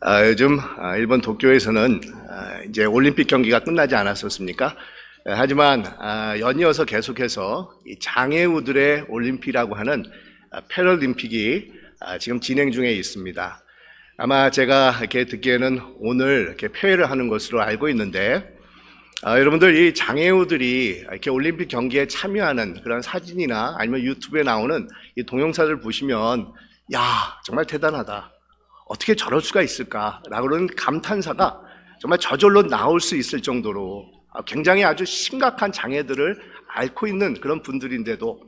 요즘 일본 도쿄에서는 이제 올림픽 경기가 끝나지 않았었습니까? 하지만 연이어서 계속해서 이 장애우들의 올림픽이라고 하는 패럴림픽이 지금 진행 중에 있습니다. 아마 제가 이렇게 듣기에는 오늘 이렇게 폐회를 하는 것으로 알고 있는데, 여러분들 이 장애우들이 이렇게 올림픽 경기에 참여하는 그런 사진이나 아니면 유튜브에 나오는 이 동영상을 보시면, 야, 정말 대단하다. 어떻게 저럴 수가 있을까? 라고 하는 감탄사가 정말 저절로 나올 수 있을 정도로 굉장히 아주 심각한 장애들을 앓고 있는 그런 분들인데도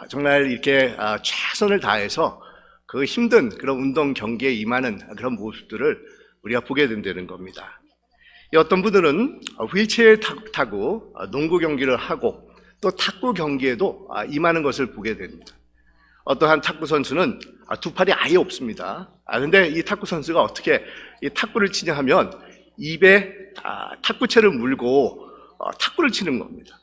정말 이렇게 최선을 다해서 그 힘든 그런 운동 경기에 임하는 그런 모습들을 우리가 보게 된다는 겁니다. 어떤 분들은 휠체어에 타고 농구 경기를 하고 또 탁구 경기에도 임하는 것을 보게 됩니다. 어떠한 탁구 선수는 두 팔이 아예 없습니다. 근데 이 탁구 선수가 어떻게 이 탁구를 치냐 하면 입에 탁구채를 물고 탁구를 치는 겁니다.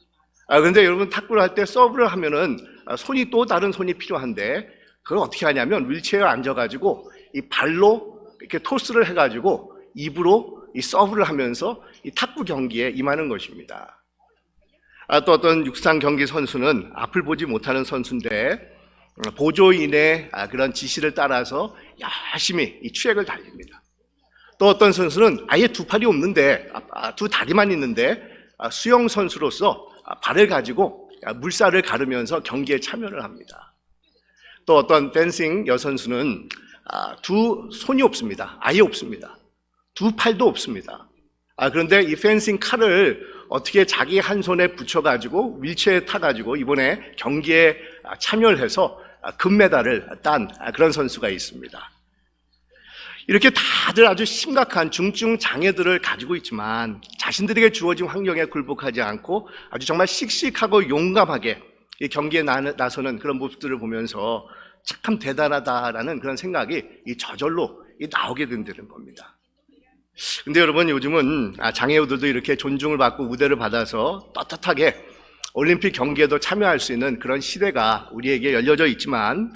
그런데 여러분 탁구를 할 때 서브를 하면은 손이 또 다른 손이 필요한데 그걸 어떻게 하냐면 휠체어에 앉아가지고 이 발로 이렇게 토스를 해가지고 입으로 이 서브를 하면서 이 탁구 경기에 임하는 것입니다. 또 어떤 육상 경기 선수는 앞을 보지 못하는 선수인데 보조인의 그런 지시를 따라서 열심히 이 트랙을 달립니다. 또 어떤 선수는 아예 두 팔이 없는데 두 다리만 있는데 수영 선수로서 발을 가지고 물살을 가르면서 경기에 참여를 합니다. 또 어떤 댄싱 여선수는 두 손이 없습니다. 아예 없습니다. 두 팔도 없습니다. 그런데 이 펜싱 칼을 어떻게 자기 한 손에 붙여가지고 휠체어에 타가지고 이번에 경기에 참여를 해서 금메달을 딴 그런 선수가 있습니다. 이렇게 다들 아주 심각한 중증 장애들을 가지고 있지만 자신들에게 주어진 환경에 굴복하지 않고 아주 정말 씩씩하고 용감하게 이 경기에 나서는 그런 모습들을 보면서 참 대단하다라는 그런 생각이 저절로 나오게 된다는 겁니다. 근데 여러분 요즘은 장애우들도 이렇게 존중을 받고 우대를 받아서 떳떳하게 올림픽 경기에도 참여할 수 있는 그런 시대가 우리에게 열려져 있지만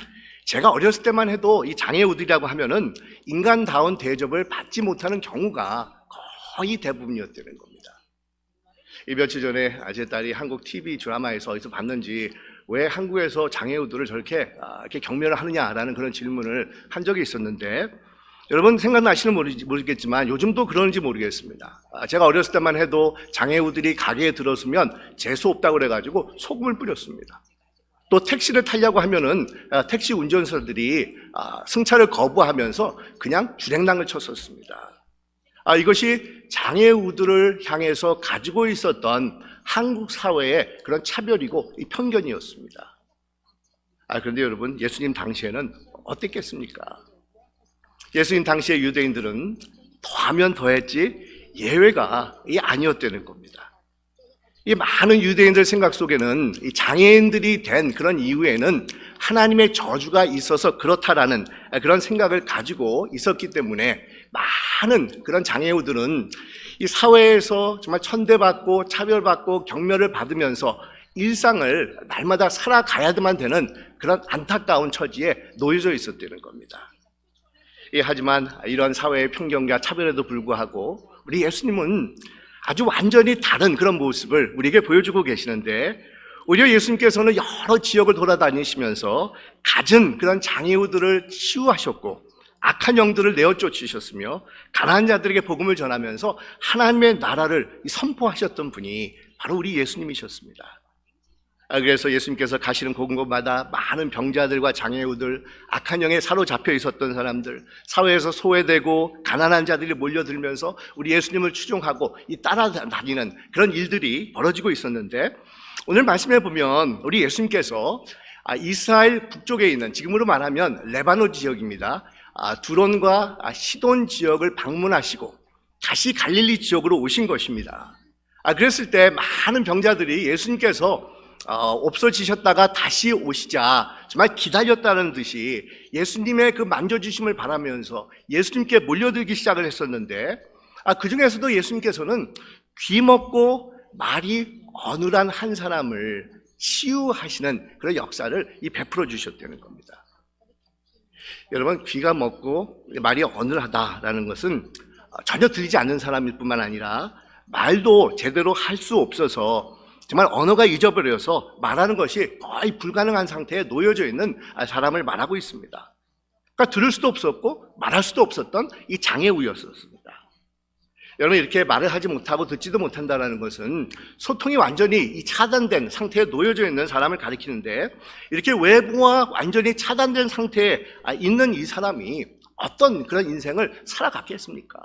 제가 어렸을 때만 해도 이 장애우들이라고 하면은 인간다운 대접을 받지 못하는 경우가 거의 대부분이었다는 겁니다. 이 며칠 전에 제 딸이 한국 TV 드라마에서 어디서 봤는지 왜 한국에서 장애우들을 저렇게 이렇게 경멸을 하느냐라는 그런 질문을 한 적이 있었는데 여러분 생각나시는지 모르겠지만 요즘도 그러는지 모르겠습니다. 제가 어렸을 때만 해도 장애우들이 가게에 들어서면 재수 없다고 그래가지고 소금을 뿌렸습니다. 또 택시를 타려고 하면은 택시 운전사들이 승차를 거부하면서 그냥 주행랑을 쳤었습니다. 이것이 장애우들을 향해서 가지고 있었던 한국 사회의 그런 차별이고 이 편견이었습니다. 그런데 여러분 예수님 당시에는 어땠겠습니까? 예수님 당시의 유대인들은 더하면 더했지 예외가 아니었다는 겁니다. 이 많은 유대인들 생각 속에는 이 장애인들이 된 그런 이후에는 하나님의 저주가 있어서 그렇다라는 그런 생각을 가지고 있었기 때문에 많은 그런 장애우들은 이 사회에서 정말 천대받고 차별받고 경멸을 받으면서 일상을 날마다 살아가야만 되는 그런 안타까운 처지에 놓여져 있었다는 겁니다. 하지만 이런 사회의 편견과 차별에도 불구하고 우리 예수님은 아주 완전히 다른 그런 모습을 우리에게 보여주고 계시는데 오히려 예수님께서는 여러 지역을 돌아다니시면서 갖은 그런 장애우들을 치유하셨고 악한 영들을 내어 쫓으셨으며 가난한 자들에게 복음을 전하면서 하나님의 나라를 선포하셨던 분이 바로 우리 예수님이셨습니다. 그래서 예수님께서 가시는 곳곳마다 많은 병자들과 장애우들, 악한 영에 사로잡혀 있었던 사람들, 사회에서 소외되고 가난한 자들이 몰려들면서 우리 예수님을 추종하고 따라다니는 그런 일들이 벌어지고 있었는데 오늘 말씀해 보면 우리 예수님께서 이스라엘 북쪽에 있는 지금으로 말하면 레바논 지역입니다. 두론과 시돈 지역을 방문하시고 다시 갈릴리 지역으로 오신 것입니다. 그랬을 때 많은 병자들이 예수님께서 없어지셨다가 다시 오시자 정말 기다렸다는 듯이 예수님의 그 만져주심을 바라면서 예수님께 몰려들기 시작을 했었는데 그 중에서도 예수님께서는 귀먹고 말이 어눌한 한 사람을 치유하시는 그런 역사를 베풀어 주셨다는 겁니다. 여러분, 귀가 먹고 말이 어눌하다라는 것은 전혀 들리지 않는 사람일 뿐만 아니라 말도 제대로 할 수 없어서 정말 언어가 잊어버려서 말하는 것이 거의 불가능한 상태에 놓여져 있는 사람을 말하고 있습니다. 그러니까 들을 수도 없었고 말할 수도 없었던 이 장애우였었습니다. 여러분, 이렇게 말을 하지 못하고 듣지도 못한다는 것은 소통이 완전히 이 차단된 상태에 놓여져 있는 사람을 가리키는데, 이렇게 외부와 완전히 차단된 상태에 있는 이 사람이 어떤 그런 인생을 살아갔겠습니까?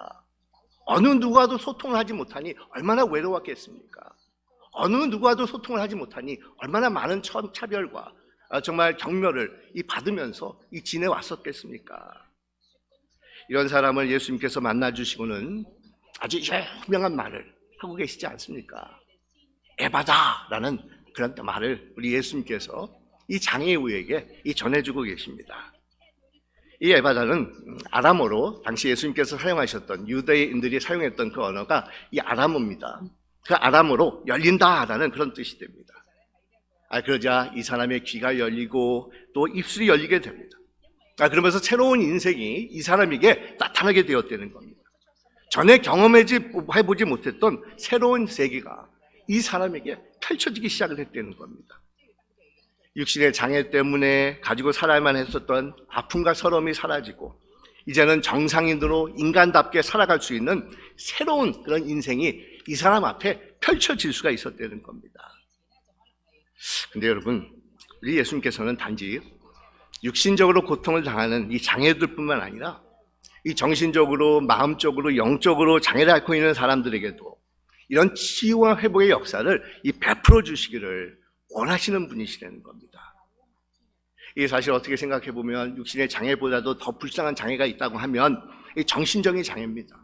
어느 누구와도 소통을 하지 못하니 얼마나 외로웠겠습니까? 어느 누구와도 소통을 하지 못하니 얼마나 많은 차별과 정말 경멸을 받으면서 지내왔었겠습니까? 이런 사람을 예수님께서 만나주시고는 아주 유명한 말을 하고 계시지 않습니까? 에바다라는 그런 말을 우리 예수님께서 이 장애우에게 전해주고 계십니다. 이 에바다는 아람어로 당시 예수님께서 사용하셨던, 유대인들이 사용했던 그 언어가 이 아람어입니다. 그 아람어로 열린다라는 그런 뜻이 됩니다. 그러자 이 사람의 귀가 열리고 또 입술이 열리게 됩니다. 그러면서 새로운 인생이 이 사람에게 나타나게 되었다는 겁니다. 전에 경험해보지 못했던 새로운 세계가 이 사람에게 펼쳐지기 시작을 했다는 겁니다. 육신의 장애 때문에 가지고 살아야만 했었던 아픔과 서러움이 사라지고 이제는 정상인으로 인간답게 살아갈 수 있는 새로운 그런 인생이 이 사람 앞에 펼쳐질 수가 있었다는 겁니다. 근데 여러분, 우리 예수님께서는 단지 육신적으로 고통을 당하는 이 장애들뿐만 아니라 이 정신적으로, 마음적으로, 영적으로 장애를 앓고 있는 사람들에게도 이런 치유와 회복의 역사를 베풀어 주시기를 원하시는 분이시라는 겁니다. 이게 사실 어떻게 생각해 보면 육신의 장애보다도 더 불쌍한 장애가 있다고 하면 이 정신적인 장애입니다.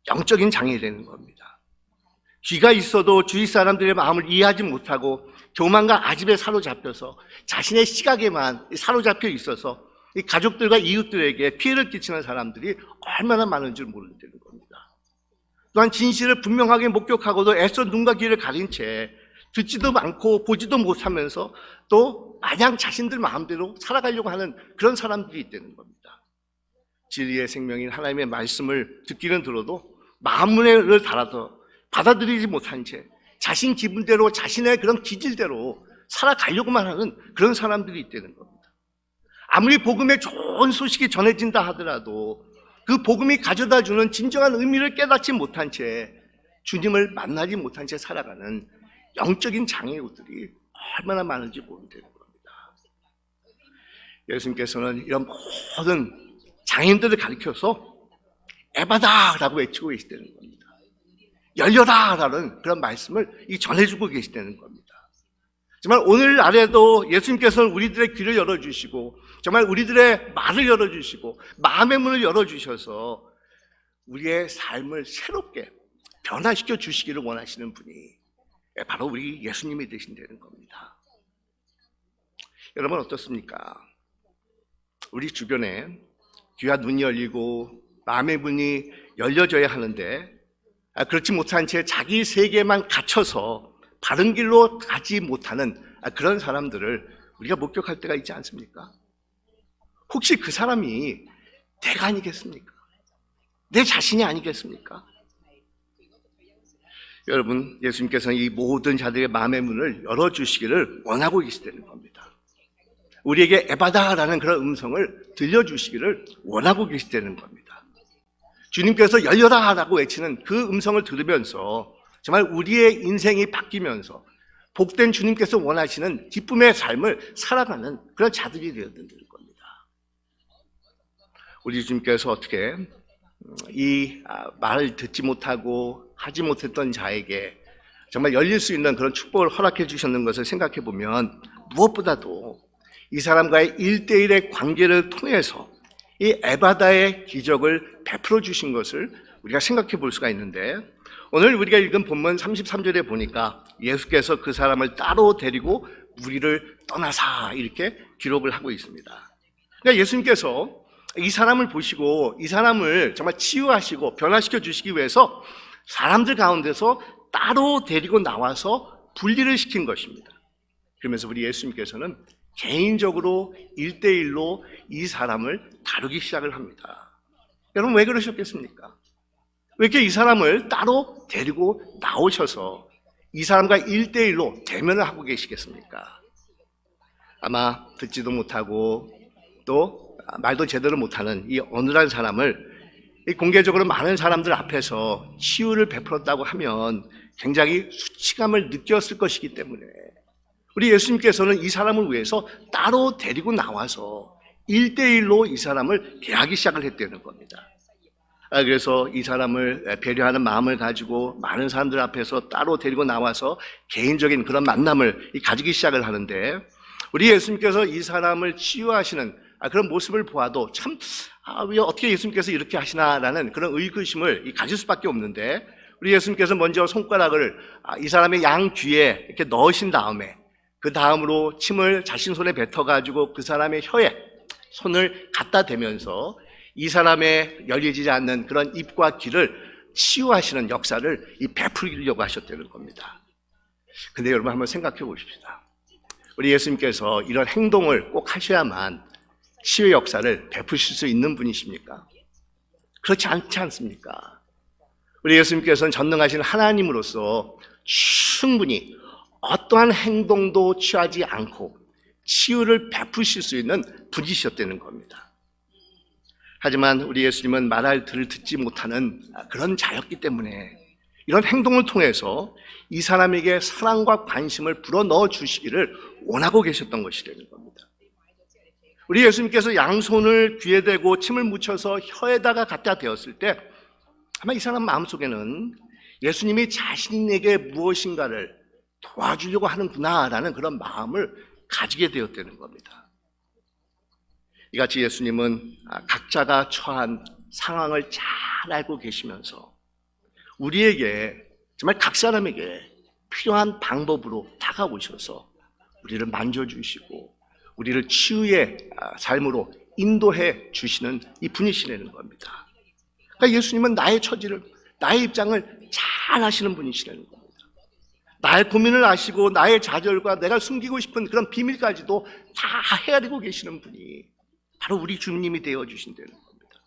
영적인 장애라는 겁니다. 귀가 있어도 주위 사람들의 마음을 이해하지 못하고 교만과 아집에 사로잡혀서 자신의 시각에만 사로잡혀 있어서 이 가족들과 이웃들에게 피해를 끼치는 사람들이 얼마나 많은지 모른다는 겁니다. 또한 진실을 분명하게 목격하고도 애써 눈과 귀를 가린 채 듣지도 않고 보지도 못하면서 또 마냥 자신들 마음대로 살아가려고 하는 그런 사람들이 있다는 겁니다. 진리의 생명인 하나님의 말씀을 듣기는 들어도 마음문을 닫아서 받아들이지 못한 채 자신 기분대로, 자신의 그런 기질대로 살아가려고만 하는 그런 사람들이 있다는 겁니다. 아무리 복음의 좋은 소식이 전해진다 하더라도 그 복음이 가져다 주는 진정한 의미를 깨닫지 못한 채 주님을 만나지 못한 채 살아가는 영적인 장애우들이 얼마나 많은지 모른다는 겁니다. 예수님께서는 이런 모든 장애인들을 가리켜서 에바다라고 외치고 계시다는 겁니다. 열려라라는 그런 말씀을 전해주고 계시다는 겁니다. 정말 오늘날에도 예수님께서는 우리들의 귀를 열어주시고 정말 우리들의 말을 열어주시고 마음의 문을 열어주셔서 우리의 삶을 새롭게 변화시켜 주시기를 원하시는 분이 바로 우리 예수님이 되신다는 겁니다. 여러분 어떻습니까? 우리 주변에 귀와 눈이 열리고 마음의 문이 열려져야 하는데 그렇지 못한 채 자기 세계에만 갇혀서 바른 길로 가지 못하는 그런 사람들을 우리가 목격할 때가 있지 않습니까? 혹시 그 사람이 내가 아니겠습니까? 내 자신이 아니겠습니까? 여러분, 예수님께서는 이 모든 자들의 마음의 문을 열어주시기를 원하고 계시다는 겁니다. 우리에게 에바다라는 그런 음성을 들려주시기를 원하고 계시다는 겁니다. 주님께서 열려라라고 외치는 그 음성을 들으면서 정말 우리의 인생이 바뀌면서 복된 주님께서 원하시는 기쁨의 삶을 살아가는 그런 자들이 되어야 될 겁니다. 우리 주님께서 어떻게 이 말을 듣지 못하고 하지 못했던 자에게 정말 열릴 수 있는 그런 축복을 허락해 주셨는 것을 생각해 보면 무엇보다도 이 사람과의 1대1의 관계를 통해서 이 에바다의 기적을 베풀어 주신 것을 우리가 생각해 볼 수가 있는데, 오늘 우리가 읽은 본문 33절에 보니까 예수께서 그 사람을 따로 데리고 무리를 떠나사 이렇게 기록을 하고 있습니다. 그러니까 예수님께서 이 사람을 보시고 이 사람을 정말 치유하시고 변화시켜 주시기 위해서 사람들 가운데서 따로 데리고 나와서 분리를 시킨 것입니다. 그러면서 우리 예수님께서는 개인적으로 1대1로 이 사람을 다루기 시작을 합니다. 여러분 왜 그러셨겠습니까? 왜 이렇게 이 사람을 따로 데리고 나오셔서 이 사람과 1대1로 대면을 하고 계시겠습니까? 아마 듣지도 못하고 또 말도 제대로 못하는 이 어느한 사람을 공개적으로 많은 사람들 앞에서 치유를 베풀었다고 하면 굉장히 수치감을 느꼈을 것이기 때문에 우리 예수님께서는 이 사람을 위해서 따로 데리고 나와서 1대1로 이 사람을 대하기 시작을 했다는 겁니다. 그래서 이 사람을 배려하는 마음을 가지고 많은 사람들 앞에서 따로 데리고 나와서 개인적인 그런 만남을 가지기 시작을 하는데 우리 예수님께서 이 사람을 치유하시는 그런 모습을 보아도 참 왜 어떻게 예수님께서 이렇게 하시나라는 그런 의구심을 가질 수밖에 없는데 우리 예수님께서 먼저 손가락을 이 사람의 양 귀에 이렇게 넣으신 다음에 그 다음으로 침을 자신 손에 뱉어가지고 그 사람의 혀에 손을 갖다 대면서 이 사람의 열리지 않는 그런 입과 귀를 치유하시는 역사를 베풀려고 하셨다는 겁니다. 근데 여러분 한번 생각해 보십시다. 우리 예수님께서 이런 행동을 꼭 하셔야만 치유의 역사를 베푸실 수 있는 분이십니까? 그렇지 않지 않습니까? 우리 예수님께서는 전능하신 하나님으로서 충분히 어떠한 행동도 취하지 않고 치유를 베푸실 수 있는 분이셨다는 겁니다. 하지만 우리 예수님은 말할 들을 듣지 못하는 그런 자였기 때문에 이런 행동을 통해서 이 사람에게 사랑과 관심을 불어넣어 주시기를 원하고 계셨던 것이라는 겁니다. 우리 예수님께서 양손을 귀에 대고 침을 묻혀서 혀에다가 갖다 대었을 때 아마 이 사람 마음속에는 예수님이 자신에게 무엇인가를 도와주려고 하는구나라는 그런 마음을 가지게 되었다는 겁니다. 이같이 예수님은 각자가 처한 상황을 잘 알고 계시면서 우리에게 정말 각 사람에게 필요한 방법으로 다가오셔서 우리를 만져주시고 우리를 치유의 삶으로 인도해 주시는 이 분이시라는 겁니다. 그러니까 예수님은 나의 처지를, 나의 입장을 잘 아시는 분이시라는 겁니다. 나의 고민을 아시고 나의 좌절과 내가 숨기고 싶은 그런 비밀까지도 다 헤아리고 계시는 분이 바로 우리 주님이 되어주신다는 겁니다.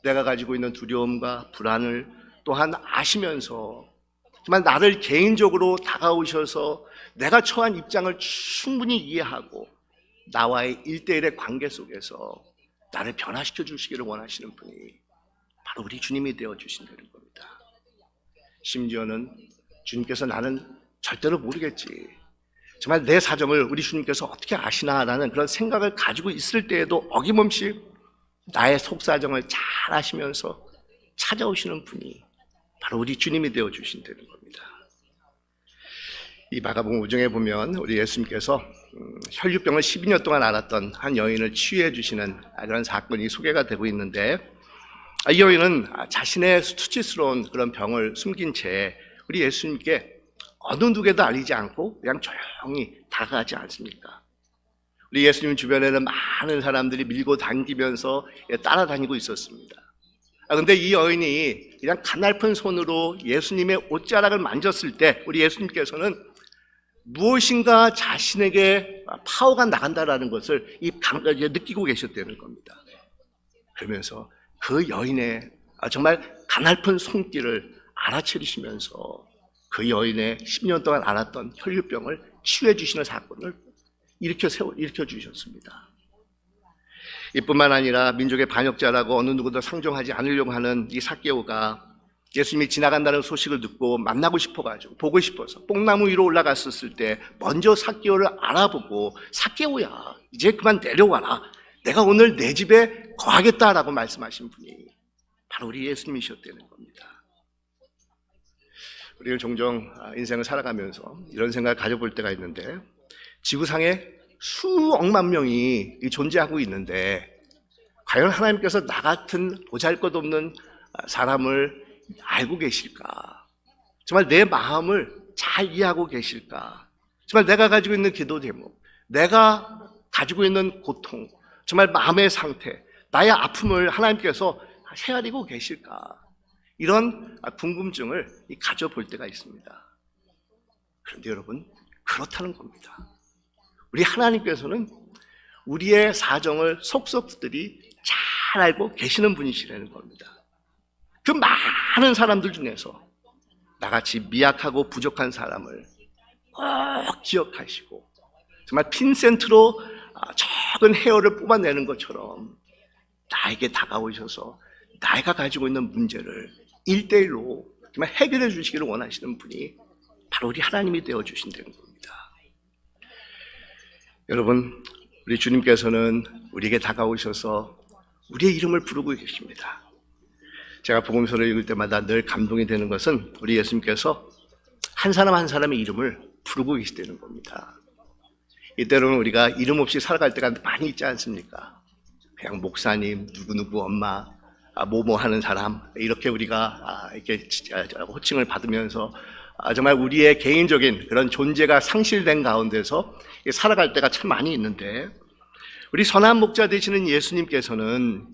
내가 가지고 있는 두려움과 불안을 또한 아시면서 정말 나를 개인적으로 다가오셔서 내가 처한 입장을 충분히 이해하고 나와의 1대1의 관계 속에서 나를 변화시켜 주시기를 원하시는 분이 바로 우리 주님이 되어주신다는 겁니다. 심지어는 주님께서 나는 절대로 모르겠지, 정말 내 사정을 우리 주님께서 어떻게 아시나라는 그런 생각을 가지고 있을 때에도 어김없이 나의 속사정을 잘 아시면서 찾아오시는 분이 바로 우리 주님이 되어주신다는 겁니다. 이 마가복음 5장에 보면 우리 예수님께서 혈류병을 12년 동안 앓았던 한 여인을 치유해 주시는 그런 사건이 소개가 되고 있는데 이 여인은 자신의 수치스러운 그런 병을 숨긴 채 우리 예수님께 어느 누구에도 알리지 않고 그냥 조용히 다가가지 않습니까? 우리 예수님 주변에는 많은 사람들이 밀고 당기면서 따라다니고 있었습니다. 그런데 이 여인이 그냥 가냘픈 손으로 예수님의 옷자락을 만졌을 때 우리 예수님께서는 무엇인가 자신에게 파워가 나간다라는 것을 느끼고 계셨다는 겁니다. 그러면서 그 여인의 정말 가냘픈 손길을 알아채리시면서 그 여인의 10년 동안 앓았던 혈류병을 치유해 주시는 사건을 일으켜 주셨습니다. 이뿐만 아니라 민족의 반역자라고 어느 누구도 상종하지 않으려고 하는 이 삭개오가 예수님이 지나간다는 소식을 듣고 만나고 싶어가지고 보고 싶어서 뽕나무 위로 올라갔었을 때 먼저 삭개오를 알아보고 삭개오야 이제 그만 내려와라, 내가 오늘 내 집에 거하겠다라고 말씀하신 분이 바로 우리 예수님이셨다는 겁니다. 우리는 종종 인생을 살아가면서 이런 생각을 가져볼 때가 있는데 지구상에 수억만 명이 존재하고 있는데 과연 하나님께서 나 같은 보잘것없는 사람을 알고 계실까? 정말 내 마음을 잘 이해하고 계실까? 정말 내가 가지고 있는 기도 제목, 내가 가지고 있는 고통, 정말 마음의 상태, 나의 아픔을 하나님께서 헤아리고 계실까? 이런 궁금증을 가져볼 때가 있습니다. 그런데 여러분, 그렇다는 겁니다. 우리 하나님께서는 우리의 사정을 속속들이 잘 알고 계시는 분이시라는 겁니다. 그 많은 사람들 중에서 나같이 미약하고 부족한 사람을 꼭 기억하시고 정말 핀센트로 적은 헤어를 뽑아내는 것처럼 나에게 다가오셔서 내가 가지고 있는 문제를 1대1로 정말 해결해 주시기를 원하시는 분이 바로 우리 하나님이 되어주신다는 겁니다. 여러분, 우리 주님께서는 우리에게 다가오셔서 우리의 이름을 부르고 계십니다. 제가 복음서를 읽을 때마다 늘 감동이 되는 것은 우리 예수님께서 한 사람 한 사람의 이름을 부르고 계시다는 겁니다. 이때로는 우리가 이름 없이 살아갈 때가 많이 있지 않습니까? 그냥 목사님, 누구누구 엄마, 뭐뭐 하는 사람, 이렇게 우리가 이렇게 호칭을 받으면서 정말 우리의 개인적인 그런 존재가 상실된 가운데서 살아갈 때가 참 많이 있는데, 우리 선한 목자 되시는 예수님께서는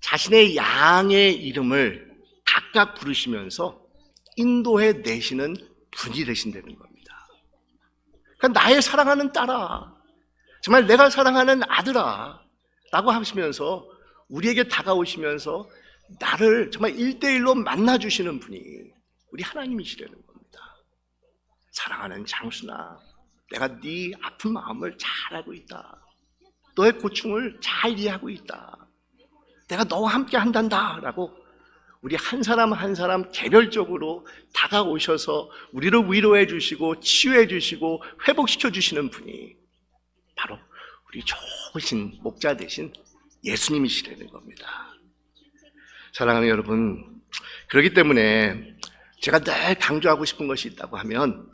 자신의 양의 이름을 각각 부르시면서 인도해 내시는 분이 되신다는 겁니다. 그러니까 나의 사랑하는 딸아, 정말 내가 사랑하는 아들아 라고 하시면서 우리에게 다가오시면서 나를 정말 1대1로 만나주시는 분이 우리 하나님이시라는 겁니다. 사랑하는 장수나, 내가 네 아픈 마음을 잘 알고 있다. 너의 고충을 잘 이해하고 있다. 내가 너와 함께 한단다 라고 우리 한 사람 한 사람 개별적으로 다가오셔서 우리를 위로해 주시고 치유해 주시고 회복시켜 주시는 분이 바로 우리 좋으신 목자 되신 예수님이시라는 겁니다. 사랑하는 여러분, 그렇기 때문에 제가 늘 강조하고 싶은 것이 있다고 하면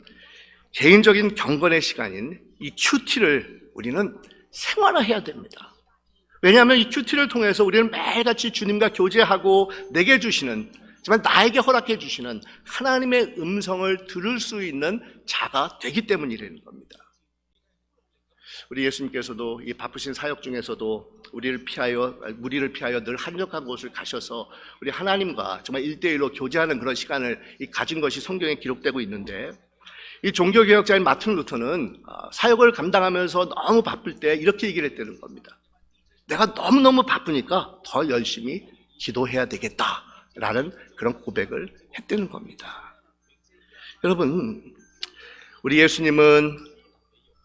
개인적인 경건의 시간인 이 큐티를 우리는 생활화해야 됩니다. 왜냐하면 이 큐티를 통해서 우리는 매일같이 주님과 교제하고 내게 주시는, 정말 나에게 허락해 주시는 하나님의 음성을 들을 수 있는 자가 되기 때문이라는 겁니다. 우리 예수님께서도 이 바쁘신 사역 중에서도 우리를 피하여 늘 한적한 곳을 가셔서 우리 하나님과 정말 1대1로 교제하는 그런 시간을 가진 것이 성경에 기록되고 있는데, 이 종교개혁자인 마틴 루터는 사역을 감당하면서 너무 바쁠 때 이렇게 얘기를 했다는 겁니다. 내가 너무너무 바쁘니까 더 열심히 기도해야 되겠다라는 그런 고백을 했다는 겁니다. 여러분, 우리 예수님은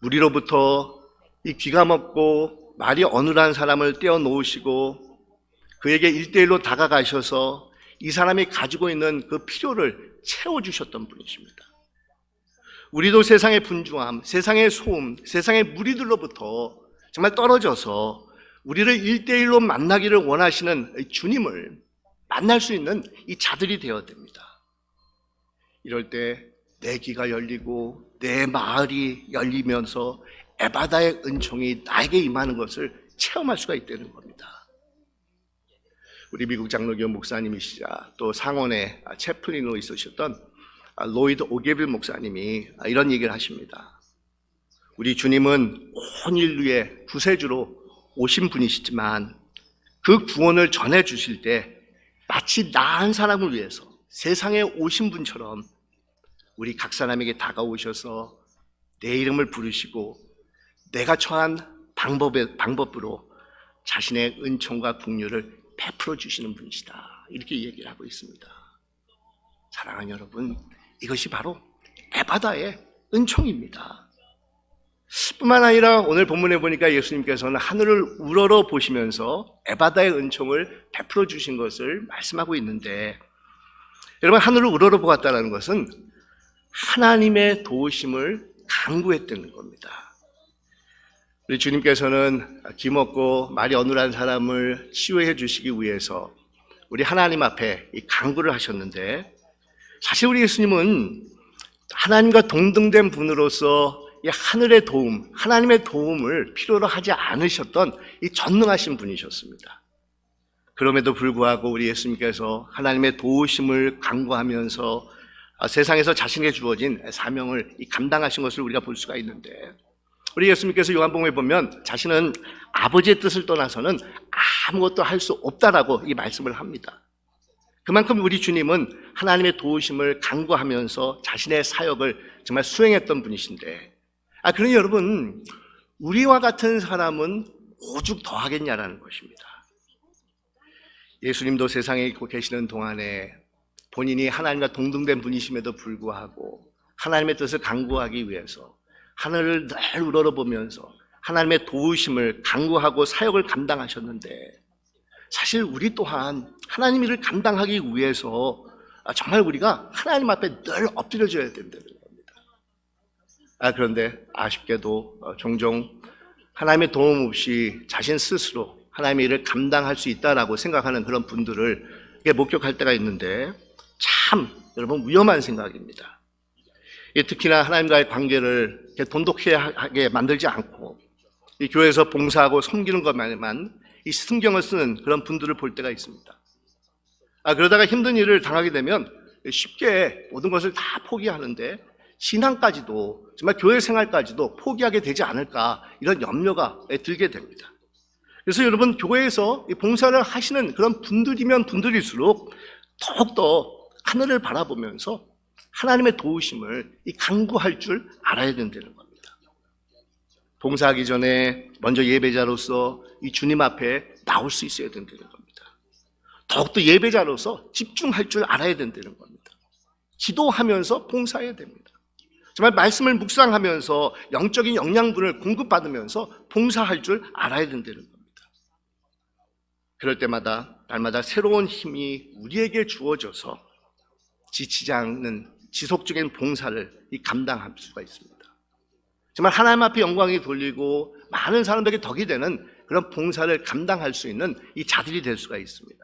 우리로부터 이 귀가 먹고 말이 어눌한 사람을 떼어놓으시고 그에게 1대1로 다가가셔서 이 사람이 가지고 있는 그 필요를 채워주셨던 분이십니다. 우리도 세상의 분주함, 세상의 소음, 세상의 무리들로부터 정말 떨어져서 우리를 1대1로 만나기를 원하시는 주님을 만날 수 있는 이 자들이 되어야 됩니다. 이럴 때 내 귀가 열리고 내 마을이 열리면서 에바다의 은총이 나에게 임하는 것을 체험할 수가 있다는 겁니다. 우리 미국 장로교 목사님이시자 또 상원의 채플린으로 있으셨던 로이드 오게빌 목사님이 이런 얘기를 하십니다. 우리 주님은 온 인류의 구세주로 오신 분이시지만 그 구원을 전해 주실 때 마치 나 한 사람을 위해서 세상에 오신 분처럼 우리 각 사람에게 다가오셔서 내 이름을 부르시고 내가 처한 방법으로 자신의 은총과 긍휼을 베풀어 주시는 분이시다, 이렇게 얘기를 하고 있습니다. 사랑하는 여러분, 이것이 바로 에바다의 은총입니다. 뿐만 아니라 오늘 본문에 보니까 예수님께서는 하늘을 우러러 보시면서 에바다의 은총을 베풀어 주신 것을 말씀하고 있는데, 여러분, 하늘을 우러러 보았다는 것은 하나님의 도우심을 간구했다는 겁니다. 우리 주님께서는 기먹고 말이 어눌한 사람을 치유해 주시기 위해서 우리 하나님 앞에 이 간구를 하셨는데, 사실 우리 예수님은 하나님과 동등된 분으로서 이 하늘의 도움, 하나님의 도움을 필요로 하지 않으셨던 이 전능하신 분이셨습니다. 그럼에도 불구하고 우리 예수님께서 하나님의 도우심을 간구하면서 세상에서 자신에게 주어진 사명을 감당하신 것을 우리가 볼 수가 있는데, 우리 예수님께서 요한복음에 보면 자신은 아버지의 뜻을 떠나서는 아무것도 할 수 없다라고 이 말씀을 합니다. 그만큼 우리 주님은 하나님의 도우심을 간구하면서 자신의 사역을 정말 수행했던 분이신데, 그러니 여러분, 우리와 같은 사람은 오죽 더 하겠냐라는 것입니다. 예수님도 세상에 있고 계시는 동안에 본인이 하나님과 동등된 분이심에도 불구하고 하나님의 뜻을 강구하기 위해서 하늘을 늘 우러러보면서 하나님의 도우심을 강구하고 사역을 감당하셨는데, 사실 우리 또한 하나님 일을 감당하기 위해서 정말 우리가 하나님 앞에 늘 엎드려져야 된다는 겁니다. 그런데 아쉽게도 종종 하나님의 도움 없이 자신 스스로 하나님의 일을 감당할 수 있다라고 생각하는 그런 분들을 목격할 때가 있는데, 참 여러분 위험한 생각입니다. 특히나 하나님과의 관계를 돈독하게 만들지 않고 이 교회에서 봉사하고 섬기는 것만만 이 성경을 쓰는 그런 분들을 볼 때가 있습니다. 그러다가 힘든 일을 당하게 되면 쉽게 모든 것을 다 포기하는데, 신앙까지도 정말 교회 생활까지도 포기하게 되지 않을까, 이런 염려가 들게 됩니다. 그래서 여러분, 교회에서 봉사를 하시는 그런 분들이면 분들일수록 더욱더 하늘을 바라보면서 하나님의 도우심을 간구할 줄 알아야 된다는 겁니다. 봉사하기 전에 먼저 예배자로서 이 주님 앞에 나올 수 있어야 된다는 겁니다. 더욱더 예배자로서 집중할 줄 알아야 된다는 겁니다. 기도하면서 봉사해야 됩니다. 정말 말씀을 묵상하면서 영적인 영양분을 공급받으면서 봉사할 줄 알아야 된다는 겁니다. 그럴 때마다 날마다 새로운 힘이 우리에게 주어져서 지치지 않는 지속적인 봉사를 감당할 수가 있습니다. 정말 하나님 앞에 영광이 돌리고 많은 사람들에게 덕이 되는 그런 봉사를 감당할 수 있는 이 자들이 될 수가 있습니다.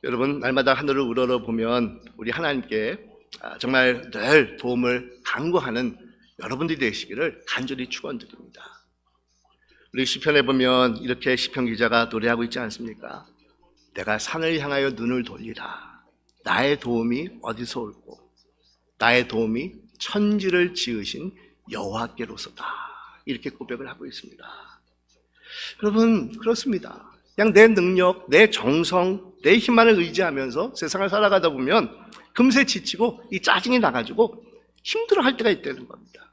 여러분, 날마다 하늘을 우러러보면 우리 하나님께 정말 늘 도움을 간구하는 여러분들이 되시기를 간절히 축원드립니다. 우리 시편에 보면 이렇게 시편 기자가 노래하고 있지 않습니까? 내가 산을 향하여 눈을 돌리라. 나의 도움이 어디서 올고 나의 도움이 천지를 지으신 여호와께로서다. 이렇게 고백을 하고 있습니다. 여러분, 그렇습니다. 그냥 내 능력, 내 정성, 내 힘만을 의지하면서 세상을 살아가다 보면 금세 지치고 이 짜증이 나가지고 힘들어할 때가 있다는 겁니다.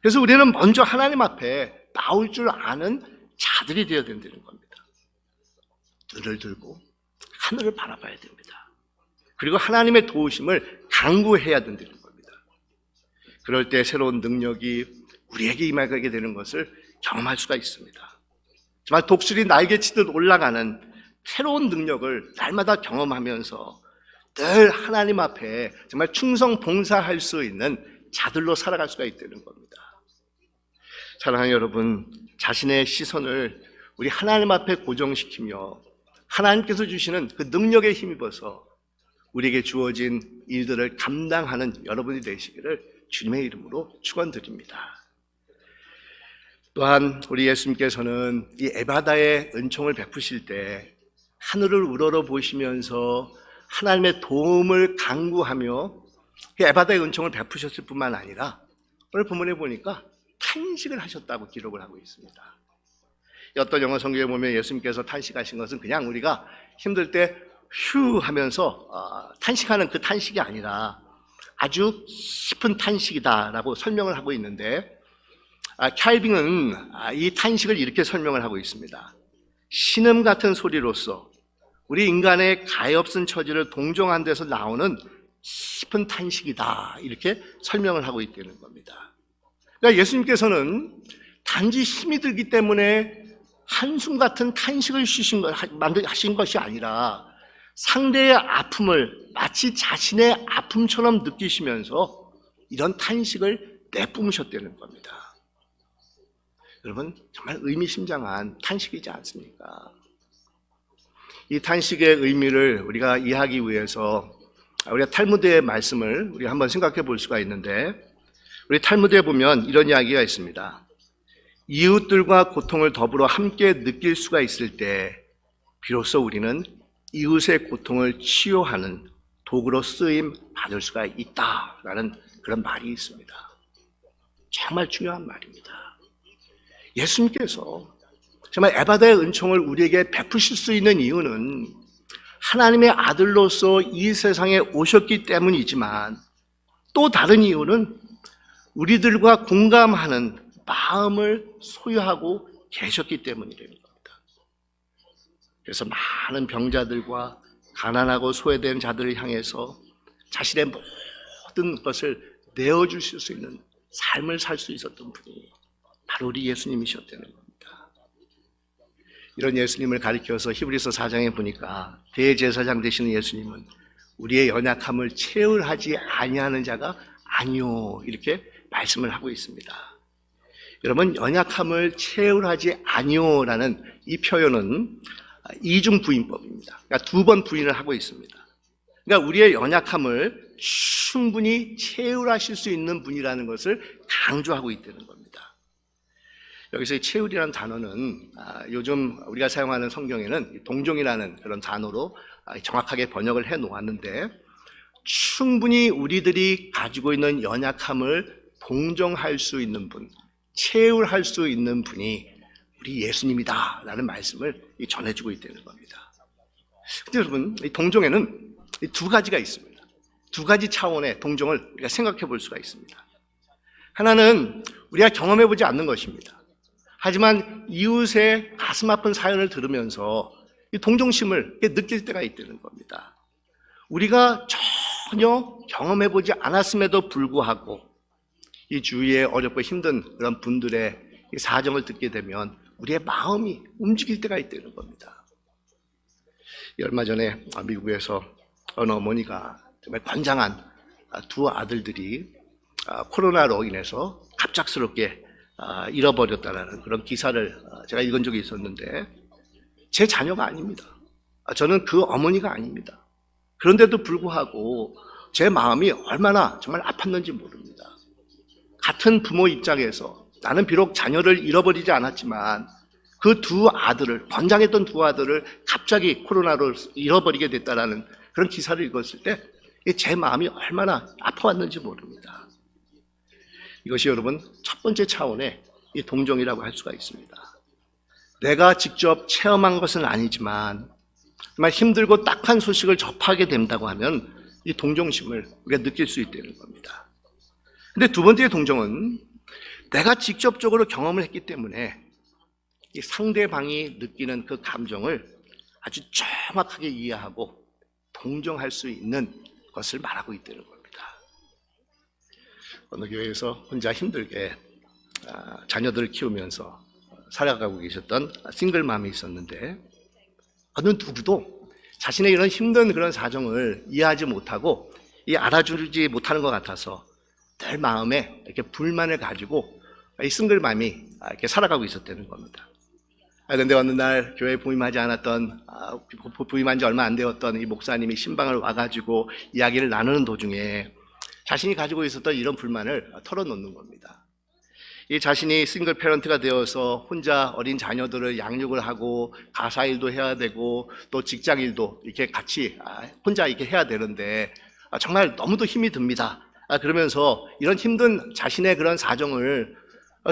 그래서 우리는 먼저 하나님 앞에 나올 줄 아는 자들이 되어야 된다는 겁니다. 눈을 들고 하늘을 바라봐야 됩니다. 그리고 하나님의 도우심을 간구해야 된다는 겁니다. 그럴 때 새로운 능력이 우리에게 임하게 되는 것을 경험할 수가 있습니다. 정말 독수리 날개치듯 올라가는 새로운 능력을 날마다 경험하면서 늘 하나님 앞에 정말 충성 봉사할 수 있는 자들로 살아갈 수가 있다는 겁니다. 사랑하는 여러분, 자신의 시선을 우리 하나님 앞에 고정시키며 하나님께서 주시는 그 능력에 힘입어서 우리에게 주어진 일들을 감당하는 여러분이 되시기를 주님의 이름으로 축원드립니다. 또한 우리 예수님께서는 이 에바다의 은총을 베푸실 때 하늘을 우러러 보시면서 하나님의 도움을 간구하며 에바다의 은총을 베푸셨을 뿐만 아니라 오늘 본문에 보니까 탄식을 하셨다고 기록을 하고 있습니다. 어떤 영어 성경에 보면 예수님께서 탄식하신 것은 그냥 우리가 힘들 때 휴 하면서 탄식하는 그 탄식이 아니라 아주 깊은 탄식이다라고 설명을 하고 있는데, 캘빈은 이 탄식을 이렇게 설명을 하고 있습니다. 신음 같은 소리로서 우리 인간의 가엾은 처지를 동정한 데서 나오는 깊은 탄식이다, 이렇게 설명을 하고 있다는 겁니다. 그러니까 예수님께서는 단지 힘이 들기 때문에 한숨 같은 탄식을 하신 것이 아니라 상대의 아픔을 마치 자신의 아픔처럼 느끼시면서 이런 탄식을 내뿜으셨다는 겁니다. 여러분, 정말 의미심장한 탄식이지 않습니까? 이 탄식의 의미를 우리가 이해하기 위해서 우리가 탈무드의 말씀을 우리가 한번 생각해 볼 수가 있는데, 우리 탈무드에 보면 이런 이야기가 있습니다. 이웃들과 고통을 더불어 함께 느낄 수가 있을 때 비로소 우리는 이웃의 고통을 치유하는 도구로 쓰임 받을 수가 있다라는 그런 말이 있습니다. 정말 중요한 말입니다. 예수님께서 정말 에바다의 은총을 우리에게 베푸실 수 있는 이유는 하나님의 아들로서 이 세상에 오셨기 때문이지만, 또 다른 이유는 우리들과 공감하는 마음을 소유하고 계셨기 때문이라는 겁니다. 그래서 많은 병자들과 가난하고 소외된 자들을 향해서 자신의 모든 것을 내어주실 수 있는 삶을 살 수 있었던 분이 바로 우리 예수님이셨다는 겁니다. 이런 예수님을 가리켜서 히브리서 4장에 보니까 대제사장 되시는 예수님은 우리의 연약함을 체휼하지 아니하는 자가 아니요, 이렇게 말씀을 하고 있습니다. 여러분, 연약함을 체휼하지 아니요라는 이 표현은 이중 부인법입니다. 그러니까 두 번 부인을 하고 있습니다. 그러니까 우리의 연약함을 충분히 체휼하실 수 있는 분이라는 것을 강조하고 있다는 겁니다. 여기서 이 체휼이라는 단어는 요즘 우리가 사용하는 성경에는 동정이라는 그런 단어로 정확하게 번역을 해 놓았는데, 충분히 우리들이 가지고 있는 연약함을 동정할 수 있는 분, 체휼할 수 있는 분이 우리 예수님이다 라는 말씀을 전해주고 있다는 겁니다. 근데 여러분, 이 동정에는 두 가지가 있습니다. 두 가지 차원의 동정을 우리가 생각해 볼 수가 있습니다. 하나는 우리가 경험해 보지 않는 것입니다. 하지만 이웃의 가슴 아픈 사연을 들으면서 이 동정심을 느낄 때가 있다는 겁니다. 우리가 전혀 경험해 보지 않았음에도 불구하고 이 주위에 어렵고 힘든 그런 분들의 사정을 듣게 되면 우리의 마음이 움직일 때가 있다는 겁니다. 얼마 전에 미국에서 어느 어머니가 정말 건장한 두 아들들이 코로나로 인해서 갑작스럽게 잃어버렸다는 그런 기사를 제가 읽은 적이 있었는데, 제 자녀가 아닙니다. 저는 그 어머니가 아닙니다. 그런데도 불구하고 제 마음이 얼마나 정말 아팠는지 모릅니다. 같은 부모 입장에서 나는 비록 자녀를 잃어버리지 않았지만 그 두 아들을, 건장했던 두 아들을 갑자기 코로나로 잃어버리게 됐다라는 그런 기사를 읽었을 때 제 마음이 얼마나 아파왔는지 모릅니다. 이것이 여러분 첫 번째 차원의 이 동정이라고 할 수가 있습니다. 내가 직접 체험한 것은 아니지만 정말 힘들고 딱한 소식을 접하게 된다고 하면 이 동정심을 우리가 느낄 수 있다는 겁니다. 근데 두 번째의 동정은 내가 직접적으로 경험을 했기 때문에 이 상대방이 느끼는 그 감정을 아주 정확하게 이해하고 동정할 수 있는 것을 말하고 있다는 겁니다. 어느 교회에서 혼자 힘들게 자녀들을 키우면서 살아가고 계셨던 싱글맘이 있었는데, 어느 누구도 자신의 이런 힘든 그런 사정을 이해하지 못하고 알아주지 못하는 것 같아서 늘 마음에 이렇게 불만을 가지고 이 싱글맘이 이렇게 살아가고 있었다는 겁니다. 그런데 어느 날 교회에 부임하지 않았던, 부임한 지 얼마 안 되었던 이 목사님이 신방을 와가지고 이야기를 나누는 도중에 자신이 가지고 있었던 이런 불만을 털어놓는 겁니다. 이 자신이 싱글 패런트가 되어서 혼자 어린 자녀들을 양육을 하고 가사 일도 해야 되고 또 직장 일도 이렇게 같이 혼자 이렇게 해야 되는데 정말 너무도 힘이 듭니다. 그러면서 이런 힘든 자신의 그런 사정을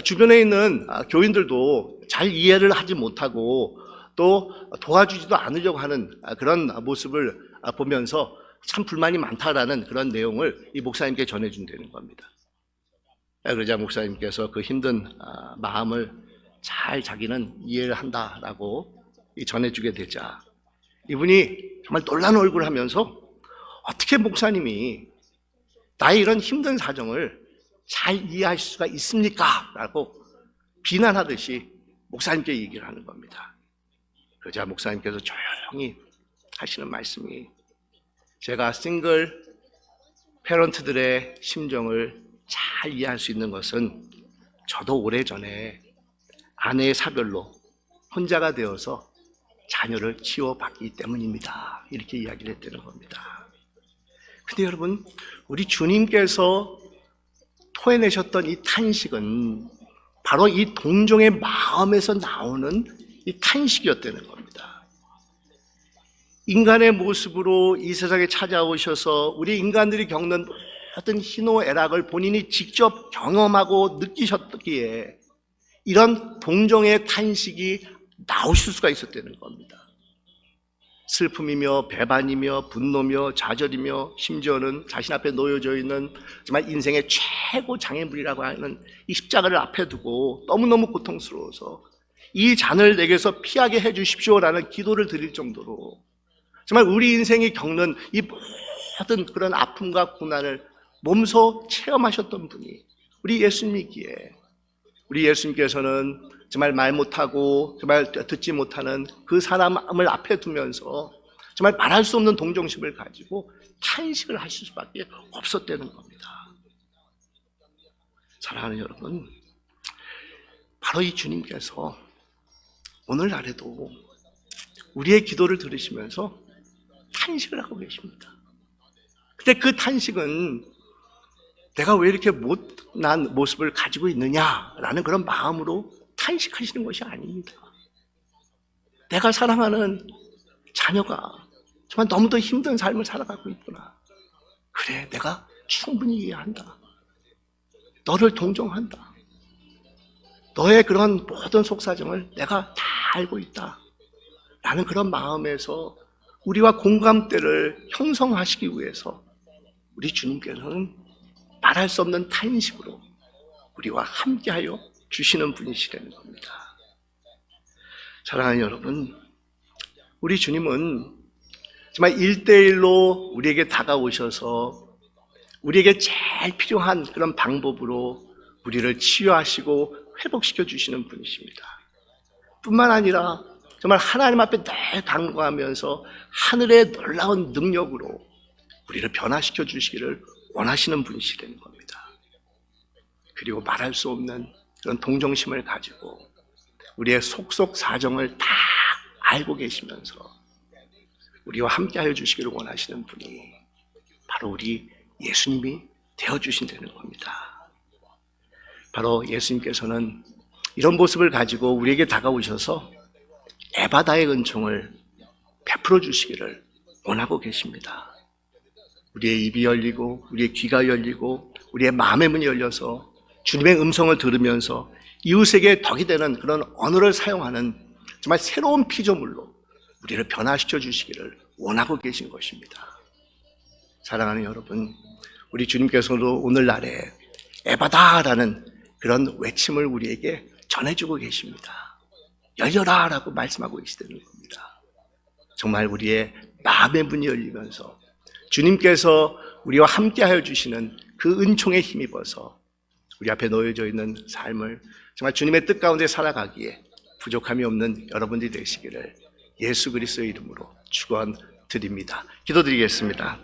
주변에 있는 교인들도 잘 이해를 하지 못하고 또 도와주지도 않으려고 하는 그런 모습을 보면서 참 불만이 많다라는 그런 내용을 이 목사님께 전해준다는 겁니다. 그러자 목사님께서 그 힘든 마음을 잘 자기는 이해를 한다라고 전해주게 되자 이분이 정말 놀란 얼굴을 하면서 어떻게 목사님이 나의 이런 힘든 사정을 잘 이해할 수가 있습니까? 라고 비난하듯이 목사님께 얘기를 하는 겁니다. 그러자 목사님께서 조용히 하시는 말씀이, 제가 싱글 패런트들의 심정을 잘 이해할 수 있는 것은 저도 오래전에 아내의 사별로 혼자가 되어서 자녀를 키워봤기 때문입니다. 이렇게 이야기를 했다는 겁니다. 근데 여러분, 우리 주님께서 토해내셨던 이 탄식은 바로 이 동정의 마음에서 나오는 이 탄식이었다는 겁니다. 인간의 모습으로 이 세상에 찾아오셔서 우리 인간들이 겪는 모든 희노애락을 본인이 직접 경험하고 느끼셨기에 이런 동정의 탄식이 나오실 수가 있었다는 겁니다. 슬픔이며 배반이며 분노며 좌절이며 심지어는 자신 앞에 놓여져 있는 정말 인생의 최고 장애물이라고 하는 이 십자가를 앞에 두고 너무너무 고통스러워서 이 잔을 내게서 피하게 해 주십시오라는 기도를 드릴 정도로 정말 우리 인생이 겪는 이 모든 그런 아픔과 고난을 몸소 체험하셨던 분이 우리 예수님이기에 우리 예수님께서는 정말 말 못하고 정말 듣지 못하는 그 사람을 앞에 두면서 정말 말할 수 없는 동정심을 가지고 탄식을 하실 수밖에 없었다는 겁니다. 사랑하는 여러분, 바로 이 주님께서 오늘날에도 우리의 기도를 들으시면서 탄식을 하고 계십니다. 근데 그 탄식은 내가 왜 이렇게 못난 모습을 가지고 있느냐라는 그런 마음으로 탄식하시는 것이 아닙니다. 내가 사랑하는 자녀가 정말 너무도 힘든 삶을 살아가고 있구나. 그래, 내가 충분히 이해한다. 너를 동정한다. 너의 그런 모든 속사정을 내가 다 알고 있다. 라는 그런 마음에서 우리와 공감대를 형성하시기 위해서 우리 주님께서는 말할 수 없는 탄식으로 우리와 함께하여 주시는 분이시라는 겁니다. 사랑하는 여러분, 우리 주님은 정말 1대1로 우리에게 다가오셔서 우리에게 제일 필요한 그런 방법으로 우리를 치유하시고 회복시켜 주시는 분이십니다. 뿐만 아니라 정말 하나님 앞에 늘 간구하면서 하늘의 놀라운 능력으로 우리를 변화시켜 주시기를 원하시는 분이시라는 겁니다. 그리고 말할 수 없는 그런 동정심을 가지고 우리의 속속 사정을 다 알고 계시면서 우리와 함께하여 주시기를 원하시는 분이 바로 우리 예수님이 되어주신다는 겁니다. 바로 예수님께서는 이런 모습을 가지고 우리에게 다가오셔서 에바다의 은총을 베풀어 주시기를 원하고 계십니다. 우리의 입이 열리고 우리의 귀가 열리고 우리의 마음의 문이 열려서 주님의 음성을 들으면서 이웃에게 덕이 되는 그런 언어를 사용하는 정말 새로운 피조물로 우리를 변화시켜 주시기를 원하고 계신 것입니다. 사랑하는 여러분, 우리 주님께서도 오늘날에 에바다라는 그런 외침을 우리에게 전해주고 계십니다. 열려라 라고 말씀하고 계시다는 겁니다. 정말 우리의 마음의 문이 열리면서 주님께서 우리와 함께하여 주시는 그 은총에 힘입어서 우리 앞에 놓여져 있는 삶을 정말 주님의 뜻 가운데 살아가기에 부족함이 없는 여러분들이 되시기를 예수 그리스도의 이름으로 축원드립니다. 기도드리겠습니다.